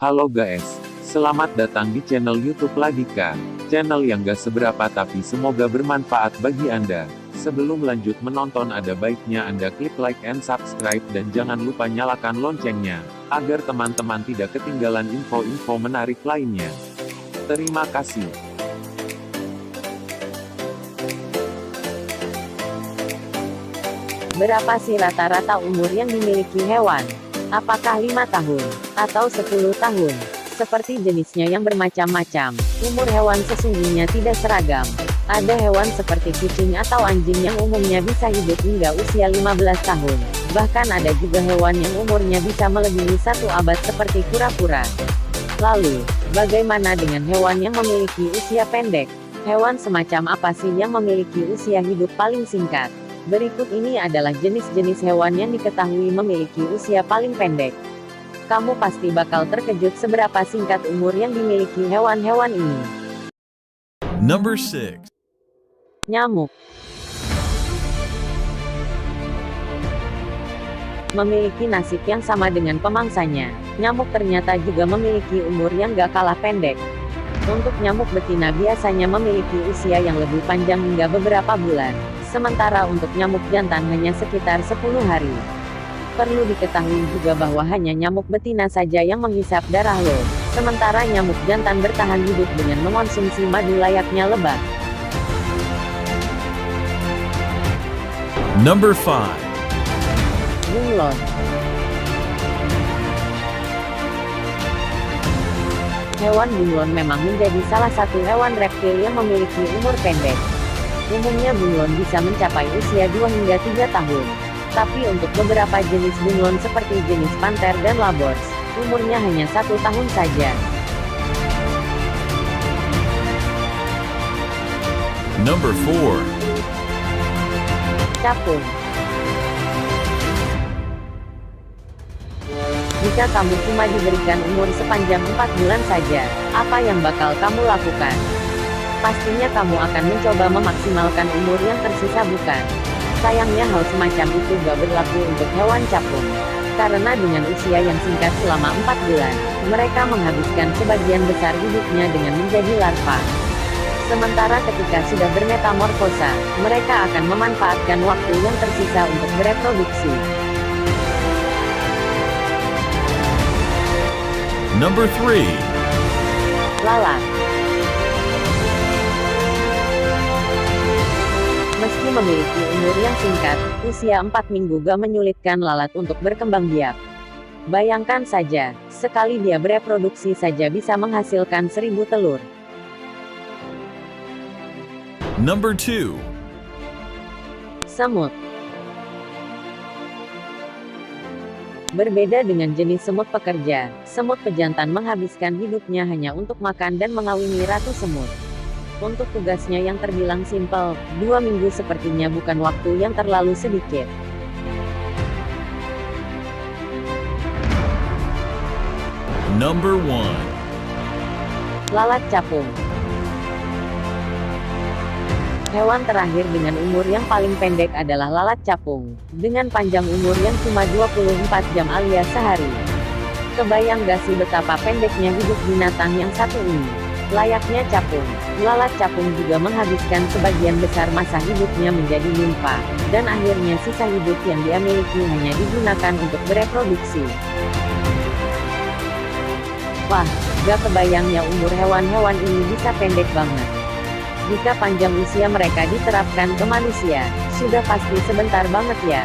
Halo guys, selamat datang di channel YouTube Ladika. Channel yang gak seberapa tapi semoga bermanfaat bagi Anda. Sebelum lanjut menonton ada baiknya Anda klik like and subscribe dan jangan lupa nyalakan loncengnya, agar teman-teman tidak ketinggalan info-info menarik lainnya. Terima kasih. Berapa sih rata-rata umur yang dimiliki hewan? Apakah 5 tahun? Atau 10 tahun? Seperti jenisnya yang bermacam-macam, umur hewan sesungguhnya tidak seragam. Ada hewan seperti kucing atau anjing yang umumnya bisa hidup hingga usia 15 tahun. Bahkan ada juga hewan yang umurnya bisa melebihi 1 abad seperti kura-kura. Lalu, bagaimana dengan hewan yang memiliki usia pendek? Hewan semacam apa sih yang memiliki usia hidup paling singkat? Berikut ini adalah jenis-jenis hewan yang diketahui memiliki usia paling pendek. Kamu pasti bakal terkejut seberapa singkat umur yang dimiliki hewan-hewan ini. Number 6. Nyamuk. Memiliki nasib yang sama dengan pemangsanya, nyamuk ternyata juga memiliki umur yang gak kalah pendek. Untuk nyamuk betina biasanya memiliki usia yang lebih panjang hingga beberapa bulan. Sementara untuk nyamuk jantan hanya sekitar 10 hari. Perlu diketahui juga bahwa hanya nyamuk betina saja yang menghisap darah lo. Sementara nyamuk jantan bertahan hidup dengan mengonsumsi madu layaknya lebah. Number 5. Bunglon. Hewan bunglon memang menjadi salah satu hewan reptil yang memiliki umur pendek. Umumnya bunglon bisa mencapai usia 2 hingga 3 tahun. Tapi untuk beberapa jenis bunglon seperti jenis panter dan labors, umurnya hanya 1 tahun saja. Number 4. Capung. Jika kamu cuma diberikan umur sepanjang 4 bulan saja, apa yang bakal kamu lakukan? Pastinya kamu akan mencoba memaksimalkan umur yang tersisa bukan? Sayangnya hal semacam itu gak berlaku untuk hewan capung. Karena dengan usia yang singkat selama 4 bulan, mereka menghabiskan sebagian besar hidupnya dengan menjadi larva. Sementara ketika sudah bermetamorfosa, mereka akan memanfaatkan waktu yang tersisa untuk bereproduksi. Number 3. Lalat. Meski memiliki umur yang singkat, usia 4 minggu gak menyulitkan lalat untuk berkembang biak. Bayangkan saja, sekali dia bereproduksi saja bisa menghasilkan 1000 telur. Number 2. Semut. Berbeda dengan jenis semut pekerja, semut pejantan menghabiskan hidupnya hanya untuk makan dan mengawini ratu semut. Untuk tugasnya yang terbilang simpel, 2 minggu sepertinya bukan waktu yang terlalu sedikit. Number 1. Lalat capung. Hewan terakhir dengan umur yang paling pendek adalah lalat capung, dengan panjang umur yang cuma 24 jam alias sehari. Kebayang gak sih betapa pendeknya hidup binatang yang satu ini? Layaknya capung, lalat capung juga menghabiskan sebagian besar masa hidupnya menjadi nimfa, dan akhirnya sisa hidup yang dia miliki hanya digunakan untuk bereproduksi. Wah, gak kebayangnya umur hewan-hewan ini bisa pendek banget. Jika panjang usia mereka diterapkan ke manusia, sudah pasti sebentar banget ya.